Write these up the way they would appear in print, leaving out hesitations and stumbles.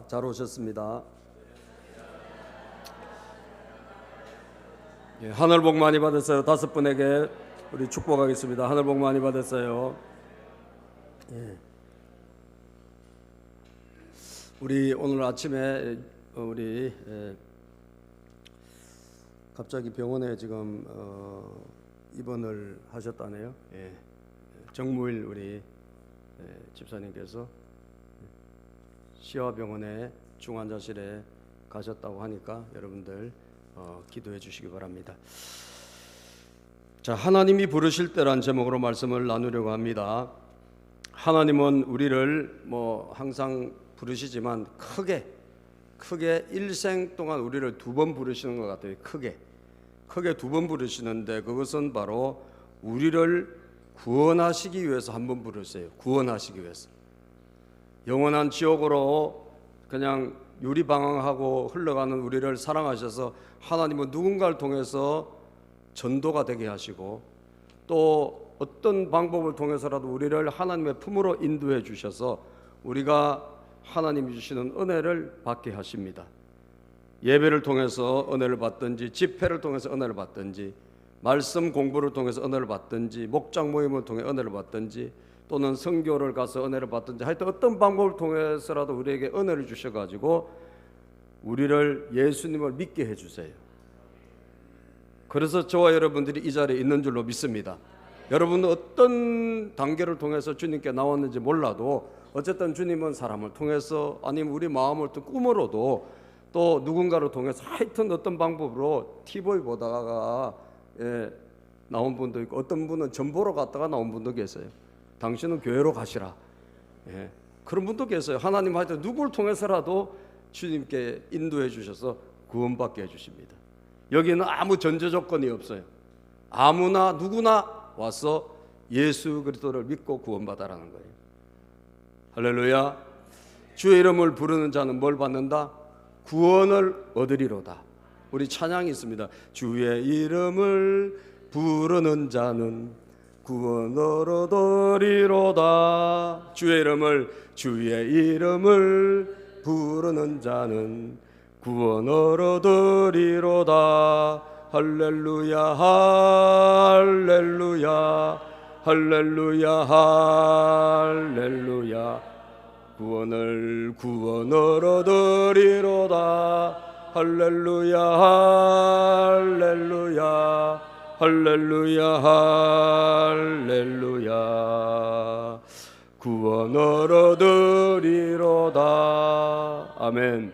잘 오셨습니다. 예, 하늘 복 많이 받으세요. 5분에게 우리 축복하겠습니다. 하늘 복 많이 받으세요. 예. 우리 오늘 아침에 우리 갑자기 병원에 지금 입원을 하셨다네요. 예. 정무일 우리 집사님께서 시화병원에 중환자실에 가셨다고 하니까 여러분들 기도해 주시기 바랍니다. 자, 하나님이 부르실 때란 제목으로 말씀을 나누려고 합니다. 하나님은 우리를 항상 부르시지만 크게 일생 동안 우리를 2번 부르시는 것 같아요. 크게 2번 부르시는데 그것은 바로 우리를 구원하시기 위해서 한 번 부르세요. 구원하시기 위해서. 영원한 지옥으로 그냥 유리방황하고 흘러가는 우리를 사랑하셔서 하나님은 누군가를 통해서 전도가 되게 하시고 또 어떤 방법을 통해서라도 우리를 하나님의 품으로 인도해 주셔서 우리가 하나님이 주시는 은혜를 받게 하십니다. 예배를 통해서 은혜를 받든지 집회를 통해서 은혜를 받든지 말씀 공부를 통해서 은혜를 받든지 목장 모임을 통해 은혜를 받든지 또는 선교를 가서 은혜를 받든지 하여튼 어떤 방법을 통해서라도 우리에게 은혜를 주셔가지고 우리를 예수님을 믿게 해주세요. 그래서 저와 여러분들이 이 자리에 있는 줄로 믿습니다. 여러분은 어떤 단계를 통해서 주님께 나왔는지 몰라도 어쨌든 주님은 사람을 통해서 아니면 우리 마음을 또 꿈으로도 또 누군가를 통해서 하여튼 어떤 방법으로 TV 보다가 나온 분도 있고 어떤 분은 전 보러 갔다가 나온 분도 계세요. 당신은 교회로 가시라. 그런 분도 계세요. 하나님 하여튼 누구를 통해서라도 주님께 인도해 주셔서 구원받게 해주십니다. 여기는 아무 전제 조건이 없어요. 아무나 누구나 와서 예수 그리스도를 믿고 구원받아라는 거예요. 할렐루야. 주의 이름을 부르는 자는 뭘 받는다? 구원을 얻으리로다. 우리 찬양이 있습니다. 주의 이름을 부르는 자는 구원을 얻으리로다. 주의 이름을 부르는 자는 구원을 얻으리로다. 할렐루야 할렐루야 할렐루야 할렐루야. 구원을 얻으리로다. 할렐루야 할렐루야 할렐루야 할렐루야. 구원을 얻으리로다. 아멘.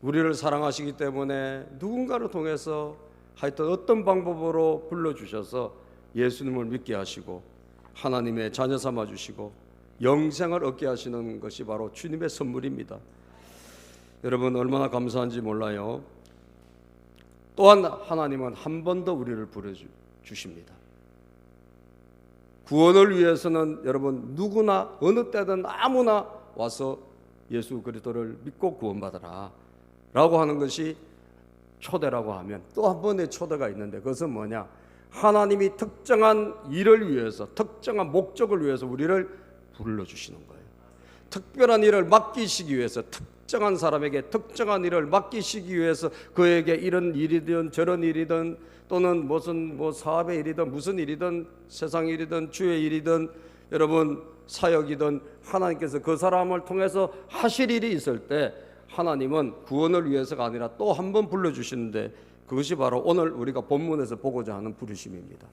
우리를 사랑하시기 때문에 누군가를 통해서 하여튼 어떤 방법으로 불러주셔서 예수님을 믿게 하시고 하나님의 자녀 삼아 주시고 영생을 얻게 하시는 것이 바로 주님의 선물입니다. 여러분 얼마나 감사한지 몰라요. 또한 하나님은 한 번 더 우리를 부르주십니다. 구원을 위해서는 여러분 누구나 어느 때든 아무나 와서 예수 그리스도를 믿고 구원받아라 라고 하는 것이 초대라고 하면 또 한 번의 초대가 있는데 그것은 뭐냐? 하나님이 특정한 일을 위해서 특정한 목적을 위해서 우리를 불러주시는 거예요. 특별한 일을 맡기시기 위해서 특정한 사람에게 특정한 일을 맡기시기 위해서 그에게 이런 일이든 저런 일이든 또는 무슨 사업의 일이든 무슨 일이든 세상 일이든 주의 일이든 여러분 사역이든 하나님께서 그 사람을 통해서 하실 일이 있을 때 하나님은 구원을 위해서가 아니라 또 한 번 불러주시는데 그것이 바로 오늘 우리가 본문에서 보고자 하는 부르심입니다.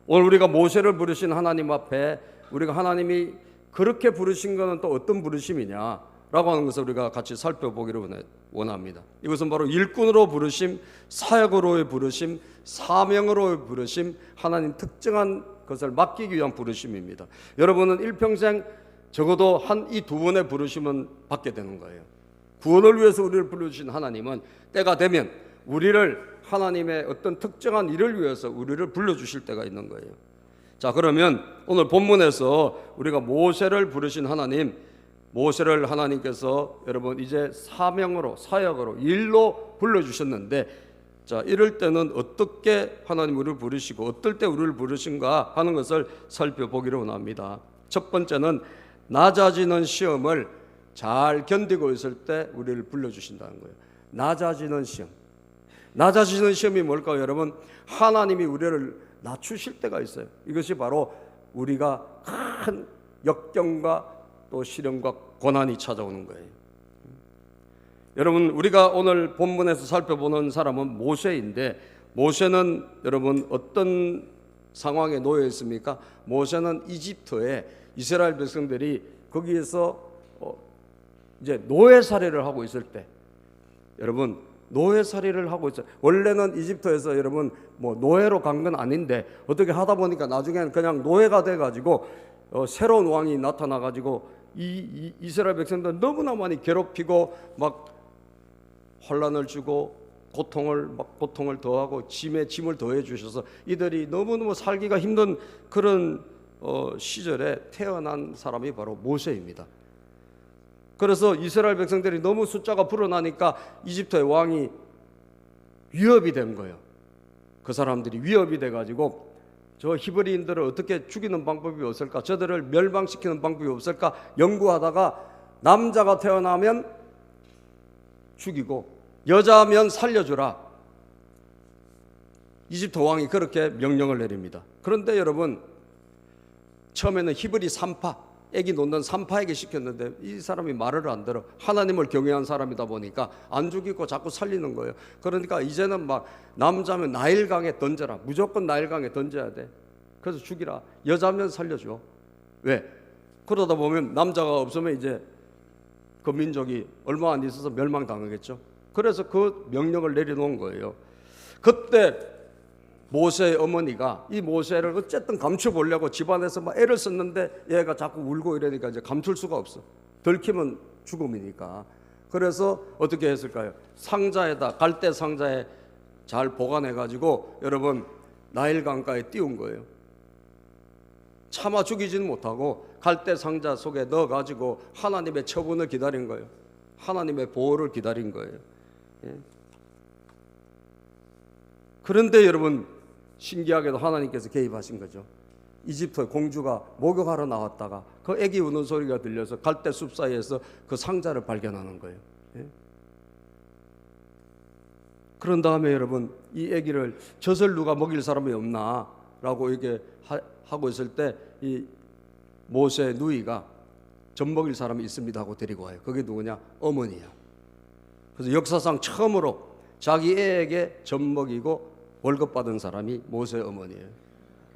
오늘 우리가 모세를 부르신 하나님 앞에 우리가 하나님이 그렇게 부르신 것은 또 어떤 부르심이냐라고 하는 것을 우리가 같이 살펴보기를 원합니다. 이것은 바로 일꾼으로 부르심, 사역으로의 부르심, 사명으로의 부르심, 하나님 특정한 것을 맡기기 위한 부르심입니다. 여러분은 일평생 적어도 이 2번의 부르심은 받게 되는 거예요. 구원을 위해서 우리를 불러주신 하나님은 때가 되면 우리를 하나님의 어떤 특정한 일을 위해서 우리를 불러주실 때가 있는 거예요. 자, 그러면 오늘 본문에서 우리가 모세를 부르신 하나님, 모세를 하나님께서 여러분 이제 사명으로 사역으로 일로 불러주셨는데 자, 이럴 때는 어떻게 하나님 우리를 부르시고 어떨 때 우리를 부르신가 하는 것을 살펴보기를 원합니다. 첫 번째는 낮아지는 시험을 잘 견디고 있을 때 우리를 불러주신다는 거예요. 낮아지는 시험. 낮아지는 시험이 뭘까요, 여러분? 하나님이 우리를 낮추실 때가 있어요. 이것이 바로 우리가 큰 역경과 또 시련과 고난이 찾아오는 거예요. 여러분, 우리가 오늘 본문에서 살펴보는 사람은 모세인데, 모세는 여러분 어떤 상황에 놓여 있습니까? 모세는 이집트에 이스라엘 백성들이 거기에서 이제 노예살이를 하고 있을 때, 여러분 노예살이를 하고 있어요. 원래는 이집트에서 여러분 뭐 노예로 간 건 아닌데 어떻게 하다 보니까 나중에는 그냥 노예가 돼가지고 새로운 왕이 나타나가지고 이 이스라엘 백성들 너무나 많이 괴롭히고 막 혼란을 주고 고통을 더하고 짐에 짐을 더해 주셔서 이들이 너무너무 살기가 힘든 그런 시절에 태어난 사람이 바로 모세입니다. 그래서 이스라엘 백성들이 너무 숫자가 불어나니까 이집트의 왕이 위협이 된 거예요. 그 사람들이 위협이 돼가지고 저 히브리인들을 어떻게 죽이는 방법이 없을까, 저들을 멸망시키는 방법이 없을까 연구하다가 남자가 태어나면 죽이고 여자면 살려주라, 이집트 왕이 그렇게 명령을 내립니다. 그런데 여러분, 처음에는 히브리 3파, 애기 놓는 3파에게 시켰는데 이 사람이 말을 안 들어. 하나님을 경외한 사람이다 보니까 안 죽이고 자꾸 살리는 거예요. 그러니까 이제는 막 남자면 나일강에 던져라, 무조건 나일강에 던져야 돼. 그래서 죽이라, 여자면 살려줘. 왜? 그러다 보면 남자가 없으면 이제 그 민족이 얼마 안 있어서 멸망당하겠죠. 그래서 그 명령을 내려놓은 거예요. 그때 모세의 어머니가 이 모세를 어쨌든 감춰보려고 집안에서 막 애를 썼는데 얘가 자꾸 울고 이러니까 이제 감출 수가 없어. 들키면 죽음이니까. 그래서 어떻게 했을까요? 상자에다, 갈대 상자에 잘 보관해가지고 여러분 나일강가에 띄운 거예요. 차마 죽이지는 못하고 갈대 상자 속에 넣어가지고 하나님의 처분을 기다린 거예요. 하나님의 보호를 기다린 거예요. 예. 그런데 여러분, 신기하게도 하나님께서 개입하신 거죠. 이집트의 공주가 목욕하러 나왔다가 그 애기 우는 소리가 들려서 갈대 숲 사이에서 그 상자를 발견하는 거예요. 예? 그런 다음에 여러분, 이 애기를 젖을 누가 먹일 사람이 없나 라고 이렇게 하고 있을 때 이 모세 누이가 젖 먹일 사람이 있습니다 하고 데리고 와요. 그게 누구냐? 어머니야. 그래서 역사상 처음으로 자기 애에게 젖 먹이고 월급 받은 사람이 모세의 어머니예요.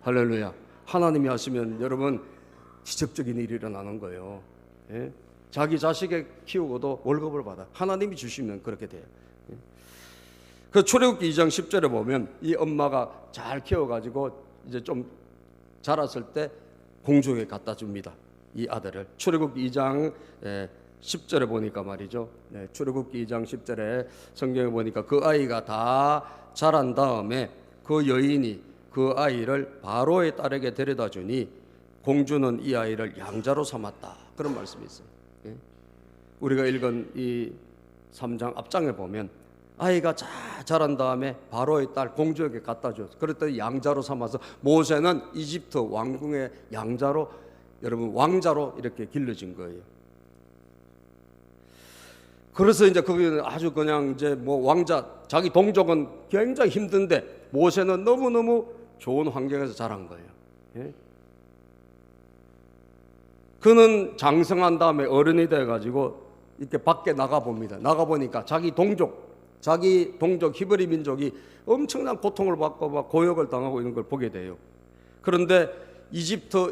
할렐루야. 하나님이 하시면 여러분 기적적인 일이 일어나는 거예요. 예? 자기 자식에 키우고도 월급을 받아. 하나님이 주시면 그렇게 돼요. 예? 그 출애굽기 2장 10절에 보면 이 엄마가 잘 키워가지고 이제 좀 자랐을 때 공주에게 갖다 줍니다. 이 아들을. 출애굽기 2장 10절에 보니까 말이죠. 네, 출애굽기 2장 10절에 성경에 보니까 그 아이가 다 자란 다음에 그 여인이 그 아이를 바로의 딸에게 데려다 주니 공주는 이 아이를 양자로 삼았다. 그런 말씀이 있어요. 예? 우리가 읽은 이 3장 앞장에 보면 아이가 자란 다음에 바로의 딸 공주에게 갖다 줬어요. 그랬더니 양자로 삼아서 모세는 이집트 왕궁의 양자로, 여러분 왕자로 이렇게 길러진 거예요. 그래서 이제 거기는 아주 그냥 이제 뭐 왕자, 자기 동족은 굉장히 힘든데 모세는 너무너무 좋은 환경에서 자란 거예요. 예? 그는 장성한 다음에 어른이 돼가지고 이렇게 밖에 나가 봅니다. 나가 보니까 자기 동족 히브리 민족이 엄청난 고통을 받고 막 고역을 당하고 있는 걸 보게 돼요. 그런데 이집트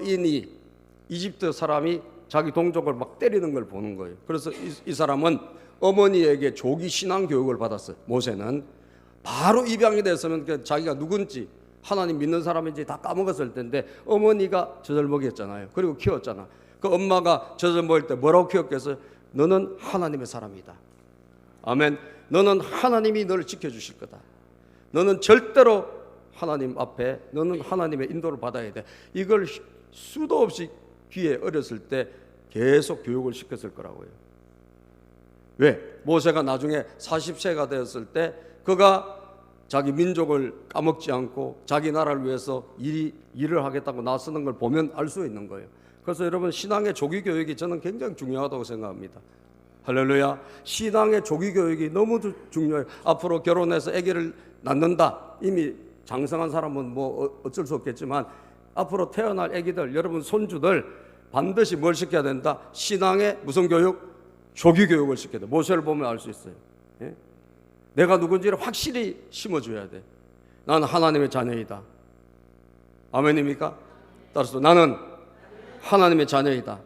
사람이 자기 동족을 막 때리는 걸 보는 거예요. 그래서 이 사람은 어머니에게 조기 신앙 교육을 받았어요. 모세는 바로 입양이 됐으면 자기가 누군지 하나님 믿는 사람인지 다 까먹었을 텐데 어머니가 젖을 먹였잖아요. 그리고 키웠잖아. 그 엄마가 젖을 먹일 때 뭐라고 키웠겠어요? 너는 하나님의 사람이다. 아멘. 너는 하나님이 너를 지켜주실 거다. 너는 절대로 하나님 앞에 너는 하나님의 인도를 받아야 돼. 이걸 수도 없이 귀에 어렸을 때 계속 교육을 시켰을 거라고요. 왜? 모세가 나중에 40세가 되었을 때 그가 자기 민족을 까먹지 않고 자기 나라를 위해서 일을 하겠다고 나서는 걸 보면 알 수 있는 거예요. 그래서 여러분, 신앙의 조기 교육이 저는 굉장히 중요하다고 생각합니다. 할렐루야. 신앙의 조기 교육이 너무 중요해요. 앞으로 결혼해서 아기를 낳는다. 이미 장성한 사람은 뭐 어쩔 수 없겠지만 앞으로 태어날 아기들, 여러분 손주들 반드시 뭘 시켜야 된다? 신앙의 무슨 교육? 조기 교육을 시켜야 돼. 모세를 보면 알 수 있어요. 예? 내가 누군지를 확실히 심어줘야 돼. 나는 하나님의 자녀이다. 아멘입니까? 따라서 나는 하나님의 자녀이다.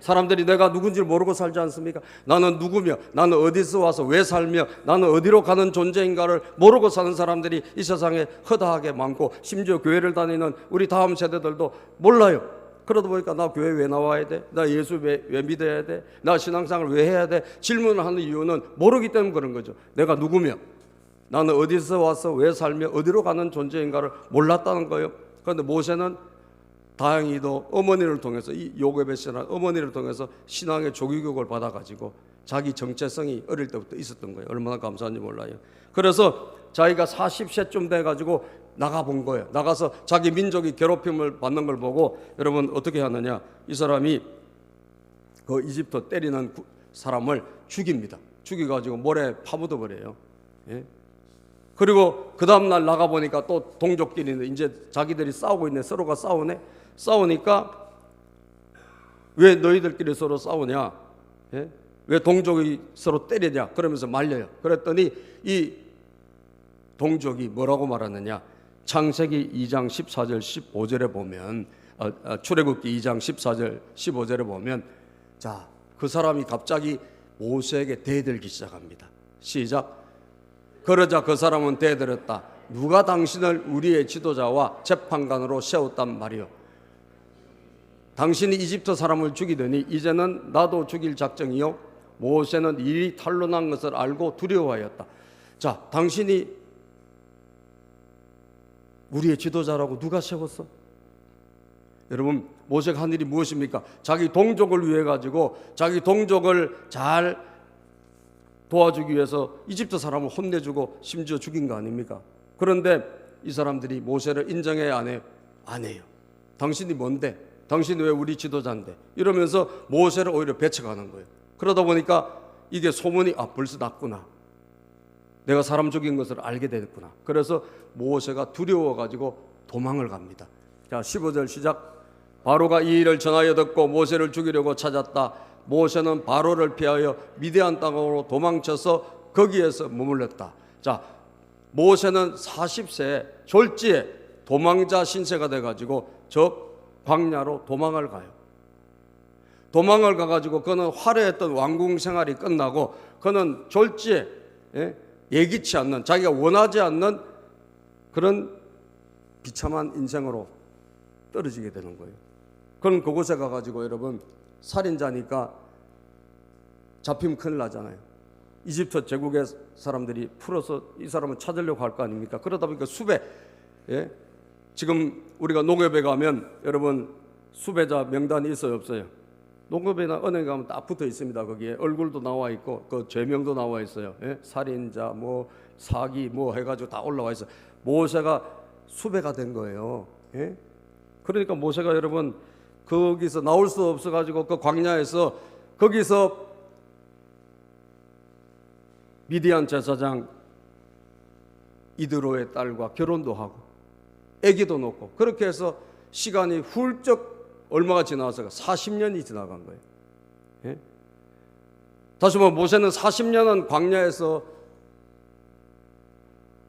사람들이 내가 누군지를 모르고 살지 않습니까? 나는 누구며, 나는 어디서 와서 왜 살며, 나는 어디로 가는 존재인가를 모르고 사는 사람들이 이 세상에 허다하게 많고, 심지어 교회를 다니는 우리 다음 세대들도 몰라요. 그러다 보니까 나 교회 왜 나와야 돼? 나 예수 왜 믿어야 돼? 나 신앙생활을 왜 해야 돼? 질문을 하는 이유는 모르기 때문에 그런 거죠. 내가 누구며, 나는 어디서 와서 왜 살며 어디로 가는 존재인가를 몰랐다는 거예요. 그런데 모세는 다행히도 어머니를 통해서, 이 요게벳이라는 어머니를 통해서 신앙의 조기 교육을 받아가지고 자기 정체성이 어릴 때부터 있었던 거예요. 얼마나 감사한지 몰라요. 그래서 자기가 40세쯤 돼가지고 나가본 거예요. 나가서 자기 민족이 괴롭힘을 받는 걸 보고, 여러분 어떻게 하느냐, 이 사람이 그 이집트 때리는 사람을 죽입니다. 죽여가지고 모래에 파묻어 버려요. 예? 그리고 그 다음날 나가보니까 또 동족끼리 이제 자기들이 싸우고 있네. 서로가 싸우네. 싸우니까 왜 너희들끼리 서로 싸우냐? 예? 왜 동족이 서로 때리냐? 그러면서 말려요. 그랬더니 이 동족이 뭐라고 말하느냐? 창세기 2장 14절 15절에 보면, 출애굽기 2장 14절 15절에 보면, 자, 그 사람이 갑자기 모세에게 대들기 시작합니다. 시작. 그러자 그 사람은 대들었다. 누가 당신을 우리의 지도자와 재판관으로 세웠단 말이요? 당신이 이집트 사람을 죽이더니 이제는 나도 죽일 작정이요? 모세는 일이 탄로난 것을 알고 두려워하였다. 자, 당신이 우리의 지도자라고 누가 세웠어? 여러분, 모세가 한 일이 무엇입니까? 자기 동족을 위해 가지고 자기 동족을 잘 도와주기 위해서 이집트 사람을 혼내주고 심지어 죽인 거 아닙니까? 그런데 이 사람들이 모세를 인정해야 안 해요? 안 해요. 당신이 뭔데? 당신이 왜 우리 지도자인데? 이러면서 모세를 오히려 배척하는 거예요. 그러다 보니까 이게 소문이 벌써 났구나. 내가 사람 죽인 것을 알게 됐구나. 그래서 모세가 두려워가지고 도망을 갑니다. 자, 15절 시작. 바로가 이 일을 전하여 듣고 모세를 죽이려고 찾았다. 모세는 바로를 피하여 미디안 땅으로 도망쳐서 거기에서 머물렀다. 자, 모세는 40세 졸지에 도망자 신세가 돼가지고 저 광야로 도망을 가요. 도망을 가가지고 그는 화려했던 왕궁 생활이 끝나고 그는 졸지에 예기치 않는, 자기가 원하지 않는 그런 비참한 인생으로 떨어지게 되는 거예요. 그럼 그곳에 가가지고 여러분, 살인자니까 잡히면 큰일 나잖아요. 이집트 제국의 사람들이 풀어서 이 사람을 찾으려고 할 거 아닙니까? 그러다 보니까 수배, 지금 우리가 농협에 가면 여러분 수배자 명단이 있어요, 없어요? 농협이나 은행 가면 딱 붙어 있습니다. 거기에 얼굴도 나와 있고 그 죄명도 나와 있어요. 살인자, 뭐 사기, 뭐 해가지고 다 올라와 있어요. 모세가 수배가 된 거예요. 그러니까 모세가 여러분 거기서 나올 수 없어가지고 그 광야에서 거기서 미디안 제사장 이드로의 딸과 결혼도 하고 아기도 낳고, 그렇게 해서 시간이 훌쩍 얼마가 지나서 40년이 지나간 거예요. 다시 말해 모세는 40년은 광야에서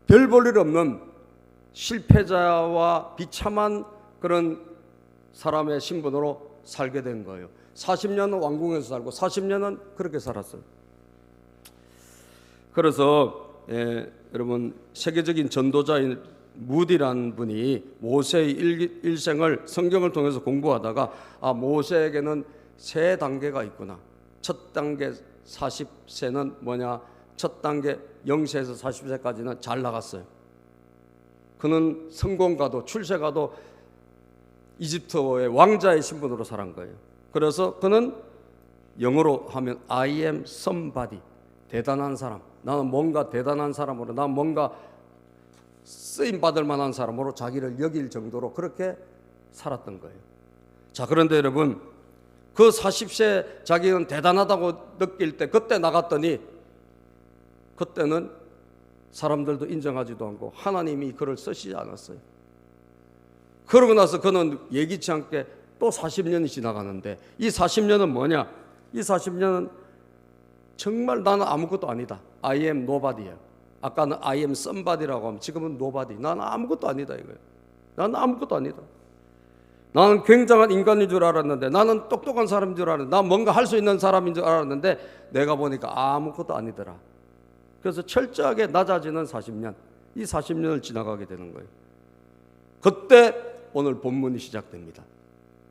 별 볼 일 없는 실패자와 비참한 그런 사람의 신분으로 살게 된 거예요. 40년은 왕궁에서 살고 40년은 그렇게 살았어요. 그래서 여러분, 세계적인 전도자인 무디라는 분이 모세의 일생을 성경을 통해서 공부하다가 모세에게는 세 단계가 있구나. 첫 단계 40세는 뭐냐? 첫 단계 0세에서 40세까지는 잘 나갔어요. 그는 성공가도 출세가도 이집트의 왕자의 신분으로 살은 거예요. 그래서 그는 영어로 하면 I am somebody, 대단한 사람, 나는 뭔가 대단한 사람으로, 나는 뭔가 쓰임받을 만한 사람으로 자기를 여길 정도로 그렇게 살았던 거예요. 자, 그런데 여러분, 그 40세 자기는 대단하다고 느낄 때 그때 나갔더니 그때는 사람들도 인정하지도 않고 하나님이 그를 쓰시지 않았어요. 그러고 나서 그는 예기치 않게 또 40년이 지나가는데, 이 40년은 뭐냐? 이 40년은 정말 나는 아무것도 아니다. I am nobody야. 아까는 I am somebody라고 하면 지금은 nobody. 나는 아무것도 아니다 이거예요. 나는 아무것도 아니다. 나는 굉장한 인간인 줄 알았는데, 나는 똑똑한 사람인 줄 알았는데, 난 뭔가 할 수 있는 사람인 줄 알았는데 내가 보니까 아무것도 아니더라. 그래서 철저하게 낮아지는 40년, 이 40년을 지나가게 되는 거예요. 그때 오늘 본문이 시작됩니다.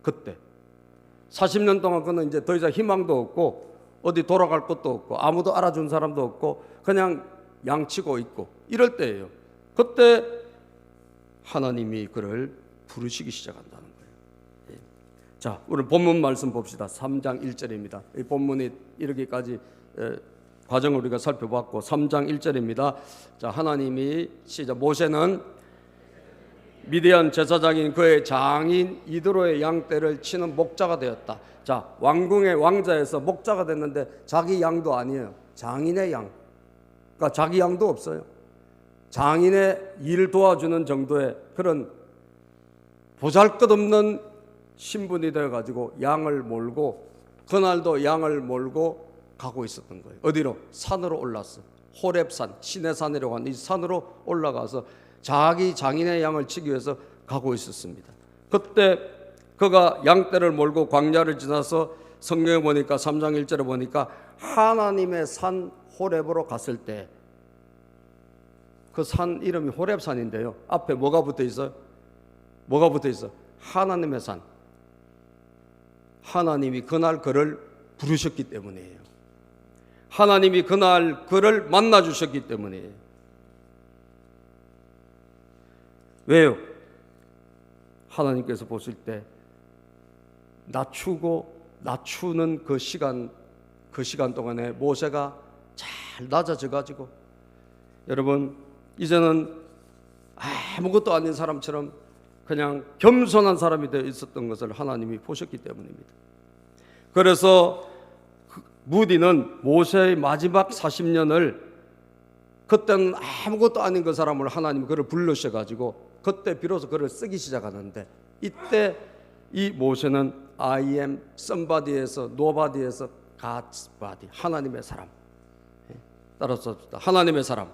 그때 40년 동안 그는 이제 더 이상 희망도 없고 어디 돌아갈 것도 없고 아무도 알아준 사람도 없고 그냥 양치고 있고 이럴 때예요. 그때 하나님이 그를 부르시기 시작한다는 거예요. 자, 오늘 본문 말씀 봅시다. 3장 1절입니다. 이 본문이 이르기까지 과정을 우리가 살펴봤고 3장 1절입니다. 자, 하나님이 시작. 모세는 미디안 제사장인 그의 장인 이드로의 양떼를 치는 목자가 되었다. 자, 왕궁의 왕자에서 목자가 됐는데 자기 양도 아니에요. 장인의 양. 그러니까 자기 양도 없어요. 장인의 일 도와주는 정도의 그런 보잘것없는 신분이 되어가지고 양을 몰고, 그날도 양을 몰고 가고 있었던 거예요. 어디로? 산으로 올랐어. 호렙산, 시내산이라고 하는 이 산으로 올라가서 자기 장인의 양을 치기 위해서 가고 있었습니다. 그때 그가 양떼를 몰고 광야를 지나서 성경에 보니까 3장 1절에 보니까 하나님의 산 호렙으로 갔을 때, 그 산 이름이 호렙산인데요. 앞에 뭐가 붙어 있어요? 뭐가 붙어 있어? 하나님의 산. 하나님이 그날 그를 부르셨기 때문이에요. 하나님이 그날 그를 만나 주셨기 때문이에요. 왜요? 하나님께서 보실 때 낮추는 그 시간 동안에 모세가 잘 낮아져 가지고, 여러분 이제는 아무것도 아닌 사람처럼 그냥 겸손한 사람이 되어 있었던 것을 하나님이 보셨기 때문입니다. 그래서 무디는 모세의 마지막 40년을, 그때는 아무것도 아닌 그 사람을 하나님이 그를 불러셔가지고 그때 비로소 그를 쓰기 시작하는데, 이때 이 모세는 I am somebody에서 nobody에서 God's body, 하나님의 사람. 따라서 하나님의 사람.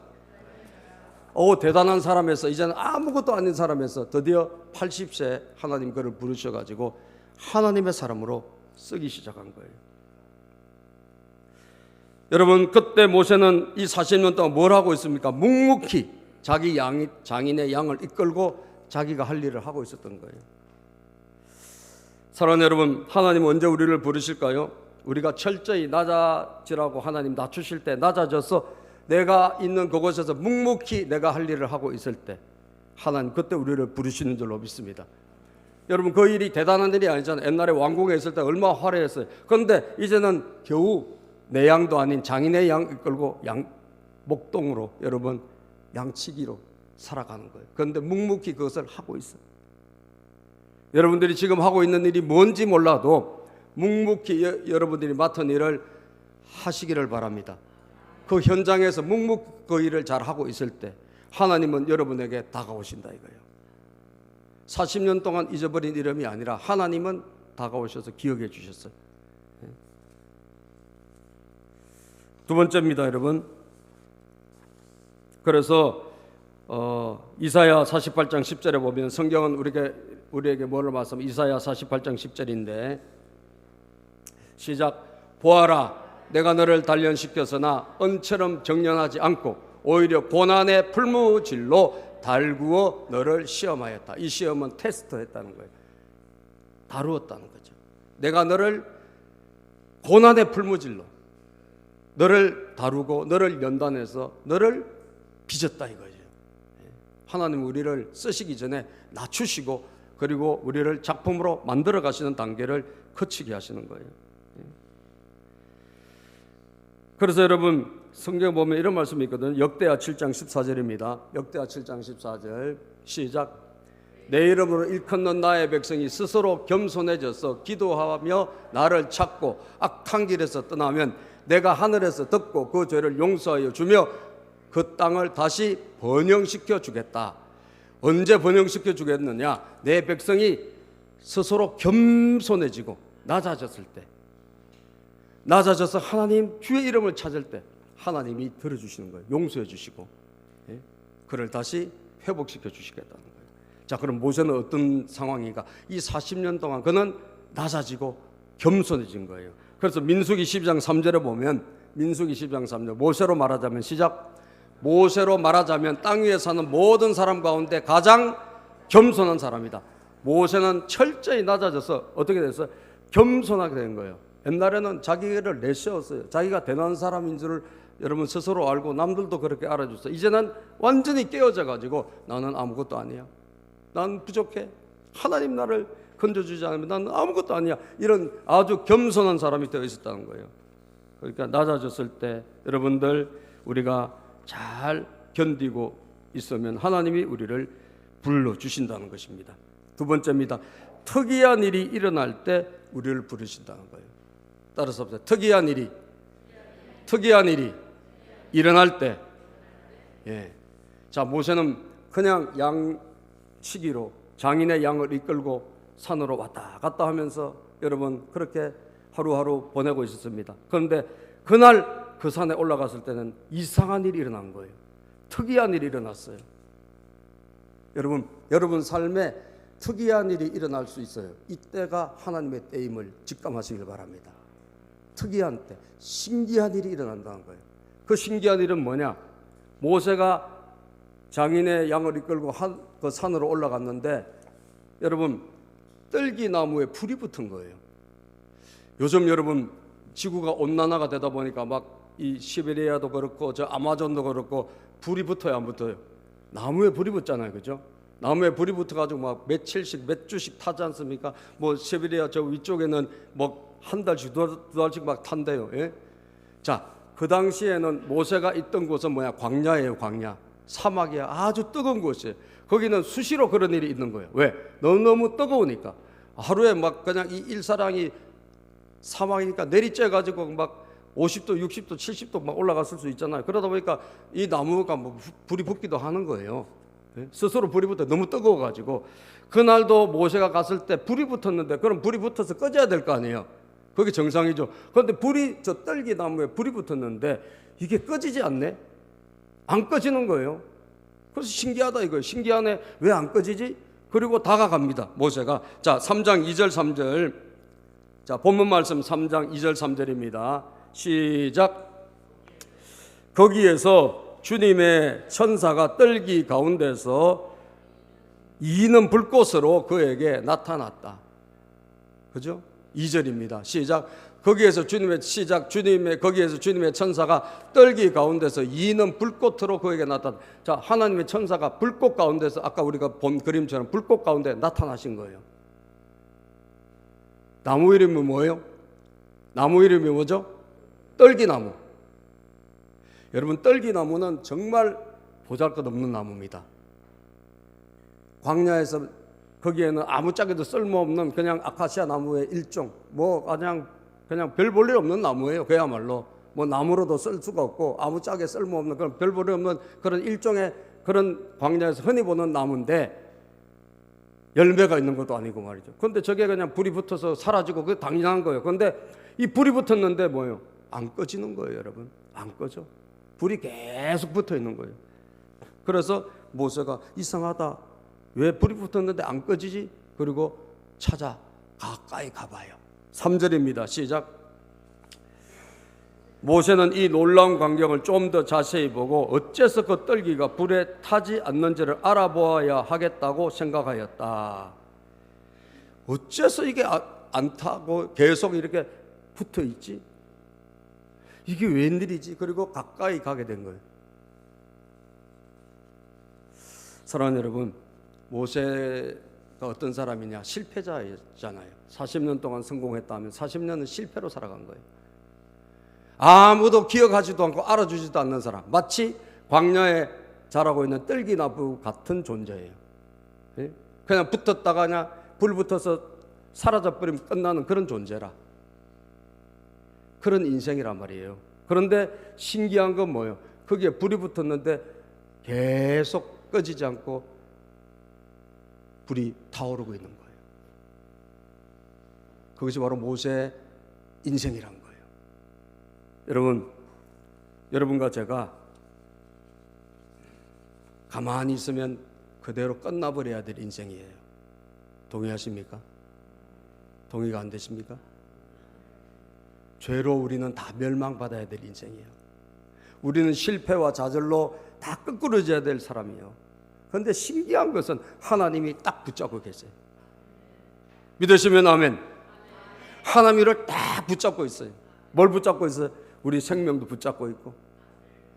대단한 사람에서 이제는 아무것도 아닌 사람에서 드디어 80세 하나님 그를 부르셔가지고 하나님의 사람으로 쓰기 시작한 거예요. 여러분, 그때 모세는 이 40년 동안 뭘 하고 있습니까? 묵묵히 자기 장인의 양을 이끌고 자기가 할 일을 하고 있었던 거예요. 사랑하는 여러분, 하나님은 언제 우리를 부르실까요? 우리가 철저히 낮아지라고 하나님 낮추실 때, 낮아져서 내가 있는 그곳에서 묵묵히 내가 할 일을 하고 있을 때 하나님 그때 우리를 부르시는 줄로 믿습니다. 여러분, 그 일이 대단한 일이 아니잖아요. 옛날에 왕궁에 있을 때 얼마나 화려했어요. 그런데 이제는 겨우 내 양도 아닌 장인의 양 이끌고 목동으로 여러분 양치기로 살아가는 거예요. 그런데 묵묵히 그것을 하고 있어요. 여러분들이 지금 하고 있는 일이 뭔지 몰라도 묵묵히 여러분들이 맡은 일을 하시기를 바랍니다. 그 현장에서 묵묵히 그 일을 잘 하고 있을 때 하나님은 여러분에게 다가오신다 이거예요. 40년 동안 잊어버린 이름이 아니라 하나님은 다가오셔서 기억해 주셨어요. 두 번째입니다, 여러분. 그래서 이사야 48장 10절에 보면 성경은 우리에게 뭐를 말씀하면 이사야 48장 10절인데 시작. 보아라, 내가 너를 단련시켜서나 은처럼 정련하지 않고 오히려 고난의 풀무질로 달구어 너를 시험하였다. 이 시험은 테스트했다는 거예요. 다루었다는 거죠. 내가 너를 고난의 풀무질로 너를 다루고 너를 연단해서 너를 빚었다 이거죠. 하나님 우리를 쓰시기 전에 낮추시고 그리고 우리를 작품으로 만들어 가시는 단계를 거치게 하시는 거예요. 그래서 여러분 성경 보면 이런 말씀이 있거든요. 역대하 7장 14절입니다. 역대하 7장 14절 시작. 내 이름으로 일컫는 나의 백성이 스스로 겸손해져서 기도하며 나를 찾고 악한 길에서 떠나면 내가 하늘에서 듣고 그 죄를 용서하여 주며 그 땅을 다시 번영시켜 주겠다. 언제 번영시켜 주겠느냐? 내 백성이 스스로 겸손해지고 낮아졌을 때, 낮아져서 하나님 주의 이름을 찾을 때 하나님이 들어주시는 거예요. 용서해 주시고 그를 다시 회복시켜 주시겠다는 거예요. 자, 그럼 모세는 어떤 상황인가? 이 40년 동안 그는 낮아지고 겸손해진 거예요. 그래서 민수기 12장 3절에 보면, 민수기 12장 3절, 모세로 말하자면, 시작. 모세로 말하자면 땅 위에 사는 모든 사람 가운데 가장 겸손한 사람이다. 모세는 철저히 낮아져서 어떻게 됐어요? 겸손하게 된 거예요. 옛날에는 자기를 내세웠어요. 자기가 대단한 사람인 줄을 여러분 스스로 알고 남들도 그렇게 알아줬어요. 이제는 완전히 깨어져 가지고 나는 아무것도 아니야, 난 부족해, 하나님 나를 건져주지 않으면 나는 아무것도 아니야, 이런 아주 겸손한 사람이 되어 있었다는 거예요. 그러니까 낮아졌을 때 여러분들 우리가 잘 견디고 있으면 하나님이 우리를 불러주신다는 것입니다. 두 번째입니다. 특이한 일이 일어날 때 우리를 부르신다는 거예요. 따라서 보세요. 특이한 일이 일어날 때, 자, 모세는 그냥 양치기로 장인의 양을 이끌고 산으로 왔다 갔다 하면서 여러분 그렇게 하루하루 보내고 있었습니다. 그런데 그날 그 산에 올라갔을 때는 이상한 일이 일어난 거예요. 특이한 일이 일어났어요. 여러분 삶에 특이한 일이 일어날 수 있어요. 이때가 하나님의 때임을 직감하시길 바랍니다. 특이한 때, 신기한 일이 일어난다는 거예요. 그 신기한 일은 뭐냐? 모세가 장인의 양을 이끌고 그 산으로 올라갔는데 여러분 떨기나무에 불이 붙은 거예요. 요즘 여러분 지구가 온난화가 되다 보니까 막 이 시베리아도 그렇고 저 아마존도 그렇고 불이 붙어요, 안 붙어요? 나무에 불이 붙잖아요, 그죠? 나무에 불이 붙어가지고 막 며칠씩 몇 주씩 타지 않습니까? 뭐 시베리아 저 위쪽에는 뭐 한 달씩 두 달씩 막 탄대요. 예? 자, 그 당시에는 모세가 있던 곳은 뭐야? 광야예요, 광야. 사막이야. 아주 뜨거운 곳이에요. 거기는 수시로 그런 일이 있는 거예요. 왜? 너무 뜨거우니까. 하루에 막 그냥 이 일사량이 사막이니까 내리쬐가지고 막 50도, 60도, 70도 막 올라갔을 수 있잖아요. 그러다 보니까 이 나무가 뭐 불이 붙기도 하는 거예요. 스스로 불이 붙어 너무 뜨거워가지고. 그날도 모세가 갔을 때 불이 붙었는데 그럼 불이 붙어서 꺼져야 될 거 아니에요. 그게 정상이죠. 그런데 불이 저 떨기나무에 불이 붙었는데 이게 꺼지지 않네? 안 꺼지는 거예요. 그래서 신기하다 이거예요. 신기하네. 왜 안 꺼지지? 그리고 다가갑니다, 모세가. 자, 3장 2절 3절. 자, 본문 말씀 3장 2절 3절입니다. 시작. 거기에서 주님의 천사가 떨기 가운데서 이는 불꽃으로 그에게 나타났다. 그죠? 2절입니다. 시작. 거기에서 주님의 천사가 떨기 가운데서 이는 불꽃으로 그에게 나타났다. 자, 하나님의 천사가 불꽃 가운데서 아까 우리가 본 그림처럼 불꽃 가운데 나타나신 거예요. 나무 이름이 뭐예요? 나무 이름이 뭐죠? 떨기나무. 여러분, 떨기나무는 정말 보잘것없는 나무입니다. 광야에서 거기에는 아무짝에도 쓸모없는 그냥 아카시아 나무의 일종, 뭐 그냥 별 볼 일 없는 나무예요. 그야말로 뭐 나무로도 쓸 수가 없고 아무짝에 쓸모없는 그런 별 볼 일 없는 그런 일종의 그런 광야에서 흔히 보는 나무인데 열매가 있는 것도 아니고 말이죠. 그런데 저게 그냥 불이 붙어서 사라지고 그게 당연한 거예요. 그런데 이 불이 붙었는데 뭐예요? 안 꺼지는 거예요, 여러분. 안 꺼져. 불이 계속 붙어 있는 거예요. 그래서 모세가 이상하다. 왜 불이 붙었는데 안 꺼지지? 그리고 찾아 가까이 가봐요. 3절입니다. 시작. 모세는 이 놀라운 광경을 좀 더 자세히 보고 어째서 그 떨기가 불에 타지 않는지를 알아보아야 하겠다고 생각하였다. 어째서 이게 안 타고 계속 이렇게 붙어 있지? 이게 웬일이지? 그리고 가까이 가게 된 거예요. 사랑하는 여러분, 모세가 어떤 사람이냐? 실패자였잖아요. 40년 동안 성공했다면 40년은 실패로 살아간 거예요. 아무도 기억하지도 않고 알아주지도 않는 사람, 마치 광야에 자라고 있는 떨기나무 같은 존재예요. 그냥 붙었다가 그냥 불 붙어서 사라져버리면 끝나는 그런 존재라. 그런 인생이란 말이에요. 그런데 신기한 건 뭐예요? 거기에 불이 붙었는데 계속 꺼지지 않고 불이 타오르고 있는 거예요. 그것이 바로 모세의 인생이란 거예요. 여러분과 제가 가만히 있으면 그대로 끝나버려야 될 인생이에요. 동의하십니까? 동의가 안 되십니까? 죄로 우리는 다 멸망받아야 될 인생이에요. 우리는 실패와 좌절로 다 끄꾸러져야 될 사람이에요. 그런데 신기한 것은 하나님이 딱 붙잡고 계세요. 믿으시면 아멘. 하나님이 우리를 딱 붙잡고 있어요. 뭘 붙잡고 있어요? 우리 생명도 붙잡고 있고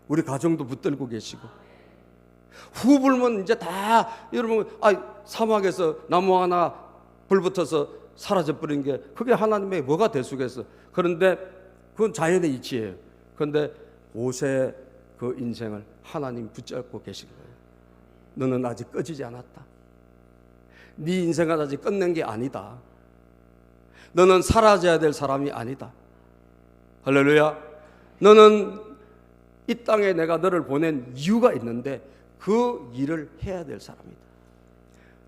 우리 가정도 붙들고 계시고, 후 불면 이제 다 여러분 사막에서 나무 하나 불 붙어서 사라져 버린 게 그게 하나님의 뭐가 대수겠어. 그런데 그건 자연의 이치예요. 그런데 모세의 그 인생을 하나님 붙잡고 계신 거예요. 너는 아직 꺼지지 않았다. 네 인생을 아직 끝낸 게 아니다. 너는 사라져야 될 사람이 아니다. 할렐루야. 너는 이 땅에 내가 너를 보낸 이유가 있는데 그 일을 해야 될 사람이다.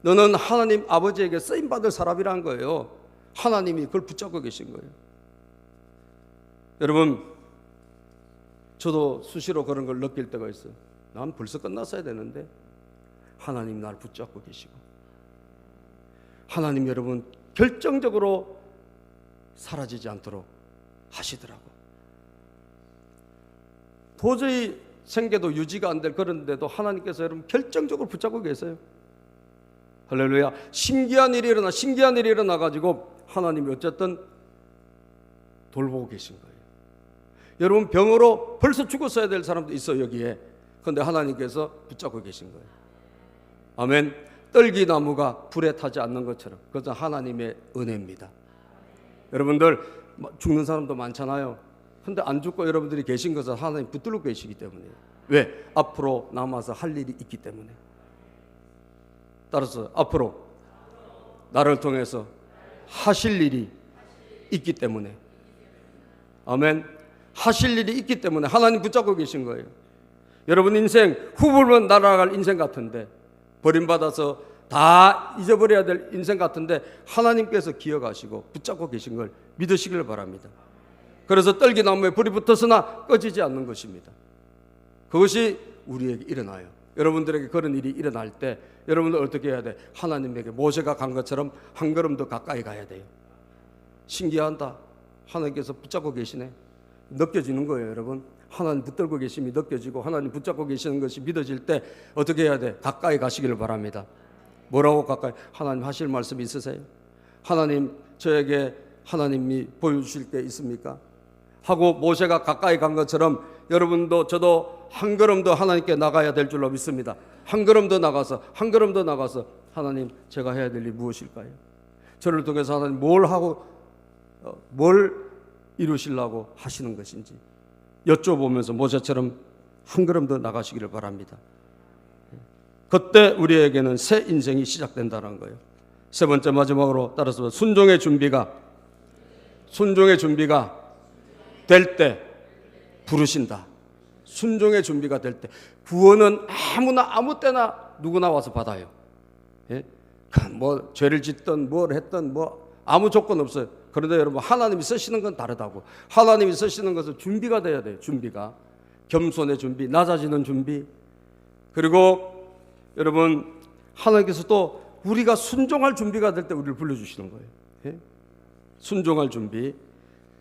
너는 하나님 아버지에게 쓰임받을 사람이란 거예요. 하나님이 그걸 붙잡고 계신 거예요. 여러분, 저도 수시로 그런 걸 느낄 때가 있어요. 난 벌써 끝났어야 되는데 하나님 날 붙잡고 계시고, 하나님 여러분 결정적으로 사라지지 않도록 하시더라고. 도저히 생계도 유지가 안 될 그런데도 하나님께서 여러분 결정적으로 붙잡고 계세요. 할렐루야. 신기한 일이 일어나 가지고 하나님이 어쨌든 돌보고 계신 거예요. 여러분 병으로 벌써 죽었어야 될 사람도 있어요 여기에. 그런데 하나님께서 붙잡고 계신 거예요. 아멘. 떨기나무가 불에 타지 않는 것처럼 그것은 하나님의 은혜입니다. 여러분들 죽는 사람도 많잖아요. 그런데 안 죽고 여러분들이 계신 것은 하나님 붙들고 계시기 때문이에요. 왜? 앞으로 남아서 할 일이 있기 때문에. 따라서 앞으로 나를 통해서 하실 일이 있기 때문에. 아멘. 하실 일이 있기 때문에 하나님 붙잡고 계신 거예요. 여러분 인생 후불면 날아갈 인생 같은데, 버림받아서 다 잊어버려야 될 인생 같은데 하나님께서 기억하시고 붙잡고 계신 걸 믿으시길 바랍니다. 그래서 떨기나무에 불이 붙었으나 꺼지지 않는 것입니다. 그것이 우리에게 일어나요. 여러분들에게 그런 일이 일어날 때 여러분들 어떻게 해야 돼? 하나님에게 모세가 간 것처럼 한 걸음 더 가까이 가야 돼요. 신기하다. 하나님께서 붙잡고 계시네. 느껴지는 거예요, 여러분. 하나님 붙들고 계심이 느껴지고 하나님 붙잡고 계시는 것이 믿어질 때 어떻게 해야 돼? 가까이 가시기를 바랍니다. 뭐라고 가까이? 하나님 하실 말씀 있으세요? 하나님 저에게 하나님이 보여주실 게 있습니까? 하고 모세가 가까이 간 것처럼 여러분도 저도 한 걸음 더 하나님께 나가야 될 줄로 믿습니다. 한 걸음 더 나가서 하나님 제가 해야 될 일이 무엇일까요? 저를 통해서 하나님 뭘 이루시려고 하시는 것인지 여쭤보면서 모세처럼 한 걸음 더 나가시기를 바랍니다. 그때 우리에게는 새 인생이 시작된다는 거예요. 세 번째 마지막으로 따라서 순종의 준비가 될 때 부르신다. 순종의 준비가 될 때. 구원은 아무 때나 누구나 와서 받아요. 예? 뭐 죄를 짓든 뭘 했든 뭐 아무 조건 없어요. 그런데 여러분 하나님이 쓰시는 건 다르다고. 하나님이 쓰시는 것은 준비가 돼야 돼요. 준비가. 겸손의 준비, 낮아지는 준비. 그리고 여러분 하나님께서 또 우리가 순종할 준비가 될 때 우리를 불러주시는 거예요. 예? 순종할 준비.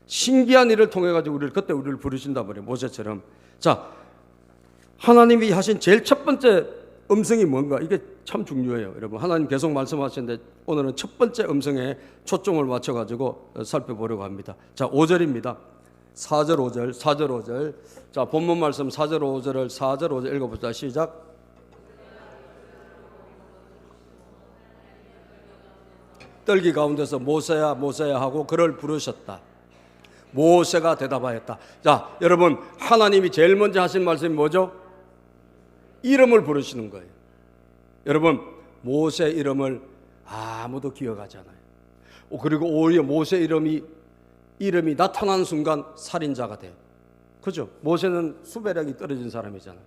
신기한 일을 통해 가지고 그때 우리를 부르신다 말이에요. 모세처럼. 자, 하나님이 하신 제일 첫 번째 음성이 뭔가? 이게 참 중요해요. 여러분 하나님 계속 말씀하시는데 오늘은 첫 번째 음성에 초점을 맞춰 가지고 살펴보려고 합니다. 자, 5절입니다. 4절 5절. 자, 본문 말씀 4절 5절 읽어보자. 시작. 떨기 가운데서 모세야 하고 그를 부르셨다. 모세가 대답하였다. 자, 여러분 하나님이 제일 먼저 하신 말씀이 뭐죠? 이름을 부르시는 거예요. 여러분 모세 이름을 아무도 기억하지 않아요. 그리고 오히려 모세 이름이 나타난 순간 살인자가 돼. 그죠? 모세는 수배력이 떨어진 사람이잖아요.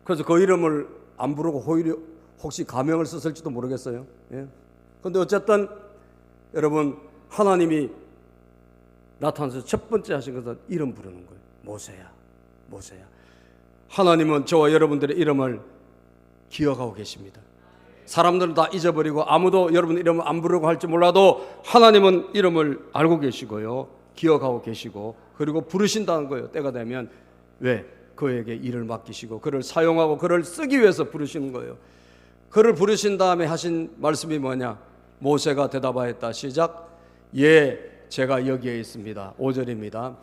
그래서 그 이름을 안 부르고 오히려 혹시 가명을 썼을지도 모르겠어요. 예. 근데 어쨌든 여러분, 하나님이 나타나서 첫 번째 하신 것은 이름 부르는 거예요. 모세야, 모세야. 하나님은 저와 여러분들의 이름을 기억하고 계십니다. 사람들은 다 잊어버리고 아무도 여러분 이름을 안 부르고 할지 몰라도 하나님은 이름을 알고 계시고요, 기억하고 계시고, 그리고 부르신다는 거예요. 때가 되면. 왜? 그에게 일을 맡기시고 그를 사용하고 그를 쓰기 위해서 부르시는 거예요. 그를 부르신 다음에 하신 말씀이 뭐냐? 모세가 대답하였다. 시작. 예, 제가 여기에 있습니다. 5절입니다.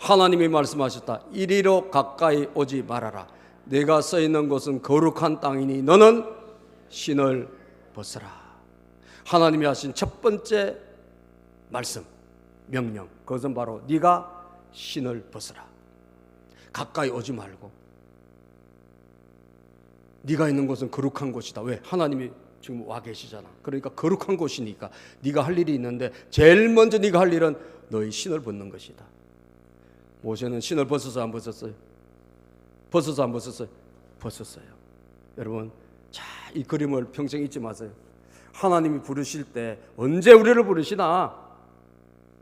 하나님이 말씀하셨다. 이리로 가까이 오지 말아라. 내가 서 있는 곳은 거룩한 땅이니 너는 신을 벗어라. 하나님이 하신 첫 번째 말씀, 명령, 그것은 바로 네가 신을 벗어라. 가까이 오지 말고. 네가 있는 곳은 거룩한 곳이다. 왜? 하나님이 지금 와 계시잖아. 그러니까 거룩한 곳이니까 네가 할 일이 있는데 제일 먼저 네가 할 일은 너희 신을 벗는 것이다. 모세는 신을 벗어서 안 벗었어요? 벗어서 안 벗었어요? 벗었어요. 여러분, 자, 이 그림을 평생 잊지 마세요. 하나님이 부르실 때 언제 우리를 부르시나?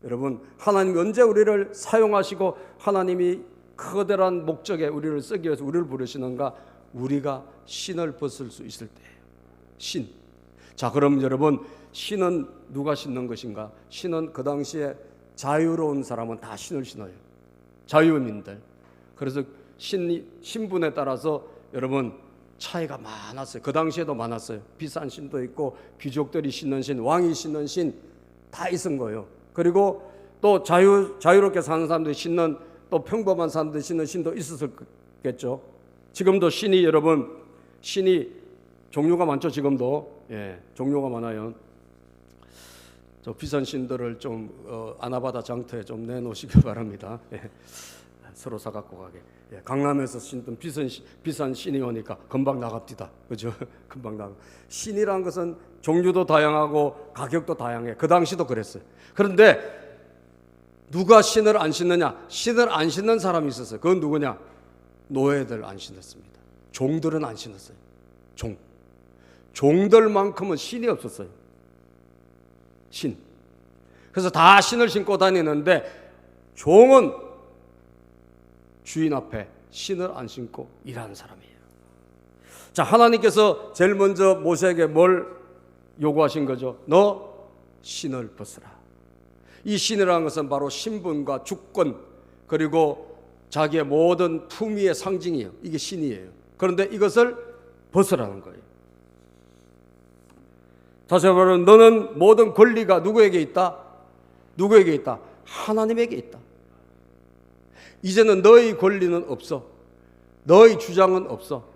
여러분, 하나님이 언제 우리를 사용하시고 하나님이 커다란 목적에 우리를 쓰기 위해서 우리를 부르시는가? 우리가 신을 벗을 수 있을 때예요. 신. 자, 그럼 여러분, 신은 누가 신는 것인가? 신은 그 당시에 자유로운 사람은 다 신을 신어요. 자유인들. 그래서 신분에 따라서 여러분 차이가 많았어요. 그 당시에도 많았어요. 비싼 신도 있고 귀족들이 신는 신, 왕이 신는 신 다 있은 거예요. 그리고 또 자유롭게 사는 사람들이 신는, 또 평범한 사람들이 신는 신도 있었겠죠. 지금도 신이, 여러분, 신이 종류가 많죠. 지금도. 예, 종류가 많아요. 저 비싼 신들을 좀 아나바다 장터에 좀 내놓으시기 바랍니다. 예, 서로 사갖고 가게. 예, 강남에서 신던 비싼 신이 오니까 금방 나갑디다. 그죠? 금방 나가. 신이란 것은 종류도 다양하고 가격도 다양해. 그 당시도 그랬어요. 그런데 누가 신을 안 신느냐? 신을 안 신는 사람이 있었어요. 그건 누구냐? 노예들 안 신었습니다. 종들은 안 신었어요. 종들만큼은 신이 없었어요. 신. 그래서 다 신을 신고 다니는데 종은 주인 앞에 신을 안 신고 일하는 사람이에요. 자, 하나님께서 제일 먼저 모세에게 뭘 요구하신 거죠? 너 신을 벗으라. 이 신이라는 것은 바로 신분과 주권, 그리고 자기의 모든 품위의 상징이에요. 이게 신이에요. 그런데 이것을 벗으라는 거예요. 다시 말하면 너는 모든 권리가 누구에게 있다? 누구에게 있다? 하나님에게 있다. 이제는 너의 권리는 없어. 너의 주장은 없어.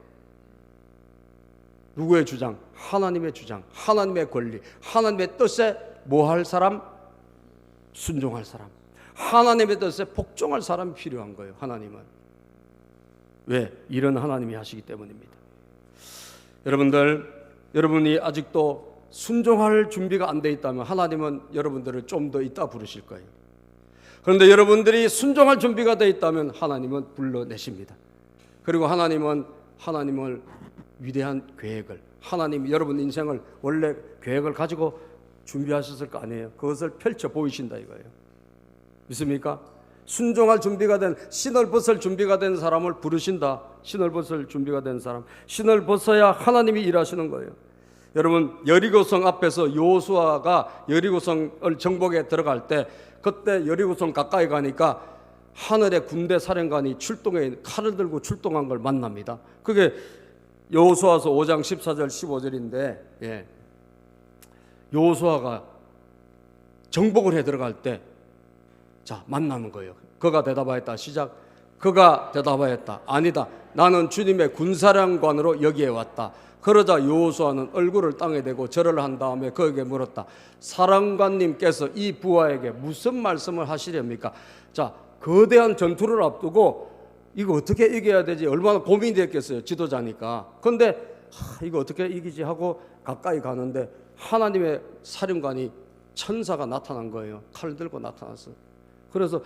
누구의 주장? 하나님의 주장, 하나님의 권리, 하나님의 뜻에 뭐 할 사람? 순종할 사람. 하나님의 뜻에 복종할 사람이 필요한 거예요. 하나님은. 왜? 일은 하나님이 하시기 때문입니다. 여러분이 아직도 순종할 준비가 안 돼 있다면 하나님은 여러분들을 좀 더 이따 부르실 거예요. 그런데 여러분들이 순종할 준비가 돼 있다면 하나님은 불러내십니다. 그리고 하나님은 하나님을 위대한 계획을, 하나님이 여러분 인생을 원래 계획을 가지고 준비하셨을 거 아니에요. 그것을 펼쳐 보이신다 이거예요. 믿습니까? 순종할 준비가 된, 신을 벗을 준비가 된 사람을 부르신다. 신을 벗을 준비가 된 사람, 신을 벗어야 하나님이 일하시는 거예요. 여러분, 여리고성 앞에서 여호수아가 여리고성을 정복에 들어갈 때, 그때 여리고성 가까이 가니까 하늘의 군대 사령관이 출동해 칼을 들고 출동한 걸 만납니다. 그게 여호수아서 5장 14절 15절인데, 예. 여호수아가 정복을 해 들어갈 때, 자, 만나는 거예요. 그가 대답하였다. 시작. 그가 대답하였다. 아니다. 나는 주님의 군사령관으로 여기에 왔다. 그러자 여호수아는 얼굴을 땅에 대고 절을 한 다음에 그에게 물었다. 사령관님께서 이 부하에게 무슨 말씀을 하시렵니까? 자, 거대한 전투를 앞두고 이거 어떻게 이겨야 되지? 얼마나 고민이 됐겠어요. 지도자니까. 그런데 이거 어떻게 이기지 하고 가까이 가는데 하나님의 사령관이 천사가 나타난 거예요. 칼 들고 나타났어. 그래서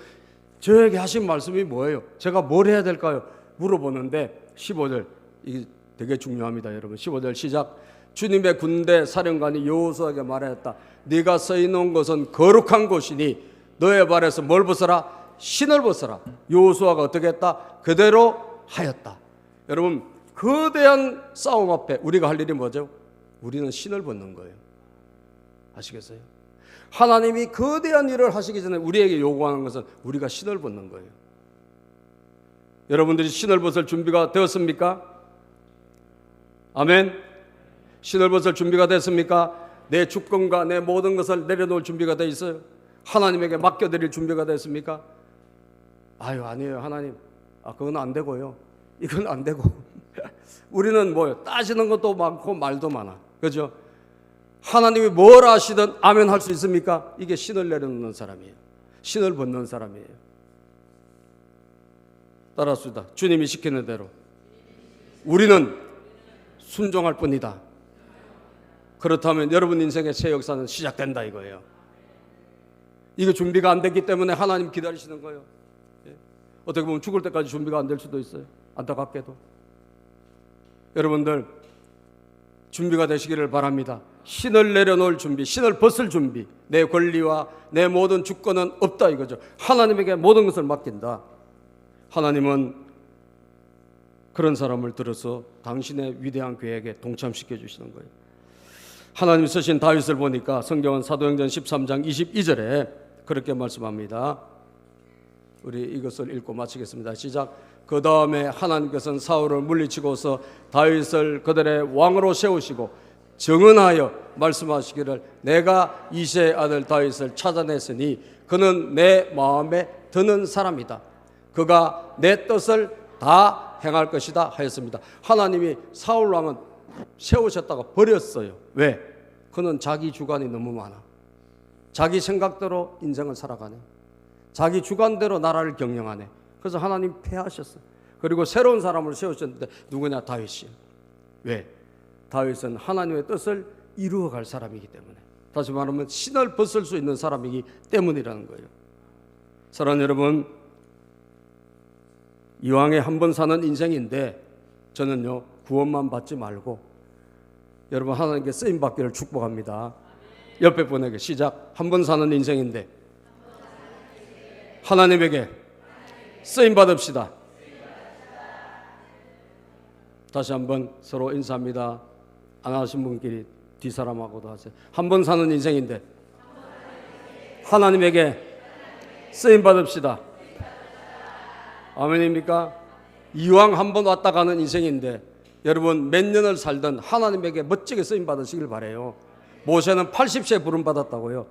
저에게 하신 말씀이 뭐예요? 제가 뭘 해야 될까요? 물어보는데 15절, 이게 되게 중요합니다, 여러분. 15절 시작. 주님의 군대 사령관이 여호수아에게 말하였다. 네가 서 있는 곳은 거룩한 곳이니 너의 발에서 뭘 벗어라? 신을 벗어라. 여호수아가 어떻게 했다? 그대로 하였다. 여러분, 거대한 싸움 앞에 우리가 할 일이 뭐죠? 우리는 신을 벗는 거예요. 아시겠어요? 하나님이 거대한 일을 하시기 전에 우리에게 요구하는 것은 우리가 신을 벗는 거예요. 여러분들이 신을 벗을 준비가 되었습니까? 아멘. 신을 벗을 준비가 됐습니까? 내 주권과 내 모든 것을 내려놓을 준비가 되어 있어요. 하나님에게 맡겨드릴 준비가 됐습니까? 아니에요, 하나님. 그건 안 되고요. 이건 안 되고. 우리는 뭐요? 따지는 것도 많고 말도 많아. 그죠? 하나님이 뭘 하시든 아멘 할 수 있습니까? 이게 신을 내려놓는 사람이에요. 신을 벗는 사람이에요. 따라합시다. 주님이 시키는 대로 우리는 순종할 뿐이다. 그렇다면 여러분 인생의 새 역사는 시작된다 이거예요. 이게 준비가 안 됐기 때문에 하나님 기다리시는 거예요. 어떻게 보면 죽을 때까지 준비가 안 될 수도 있어요. 안타깝게도. 여러분들 준비가 되시기를 바랍니다. 신을 내려놓을 준비, 신을 벗을 준비. 내 권리와 내 모든 주권은 없다 이거죠. 하나님에게 모든 것을 맡긴다. 하나님은 그런 사람을 들어서 당신의 위대한 계획에 동참시켜 주시는 거예요. 하나님 쓰신 다윗을 보니까 성경은 사도행전 13장 22절에 그렇게 말씀합니다. 우리 이것을 읽고 마치겠습니다. 시작. 그 다음에 하나님께서는 사울을 물리치고서 다윗을 그들의 왕으로 세우시고 정언하여 말씀하시기를 내가 이새의 아들 다윗을 찾아냈으니 그는 내 마음에 드는 사람이다. 그가 내 뜻을 다 행할 것이다 하였습니다. 하나님이 사울 왕은 세우셨다가 버렸어요. 왜? 그는 자기 주관이 너무 많아. 자기 생각대로 인생을 살아가네. 자기 주관대로 나라를 경영하네. 그래서 하나님 폐하셨어요. 그리고 새로운 사람을 세우셨는데 누구냐? 다윗이요. 왜? 다윗은 하나님의 뜻을 이루어갈 사람이기 때문에. 다시 말하면 신을 벗을 수 있는 사람이기 때문이라는 거예요. 사랑하는 여러분, 이왕에 한 번 사는 인생인데 저는요 구원만 받지 말고 여러분 하나님께 쓰임 받기를 축복합니다. 옆에 분에게 시작. 한 번 사는 인생인데 하나님에게 쓰임 받읍시다. 다시 한번 서로 인사합니다. 안 하신 분끼리 뒷사람하고도 하세요. 한 번 사는 인생인데 하나님에게 쓰임 받읍시다. 아멘입니까? 이왕 한 번 왔다 가는 인생인데 여러분 몇 년을 살든 하나님에게 멋지게 쓰임 받으시길 바래요. 모세는 80세 부름 받았다고요.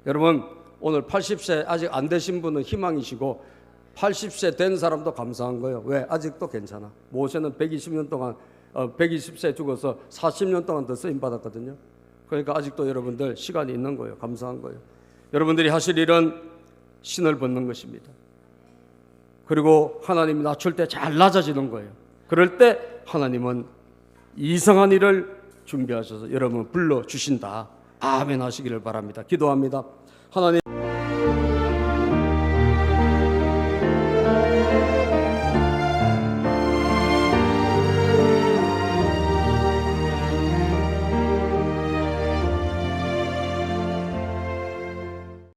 여러분 오늘 80세 아직 안 되신 분은 희망이시고 80세 된 사람도 감사한 거예요. 왜? 아직도 괜찮아. 모세는 120년 동안 120세 죽어서 40년 동안 더 쓰임 받았거든요. 그러니까 아직도 여러분들 시간이 있는 거예요. 감사한 거예요. 여러분들이 하실 일은 신을 벗는 것입니다. 그리고 하나님이 낮출 때 잘 낮아지는 거예요. 그럴 때 하나님은 이상한 일을 준비하셔서 여러분을 불러주신다. 아멘 하시기를 바랍니다. 기도합니다. 하나님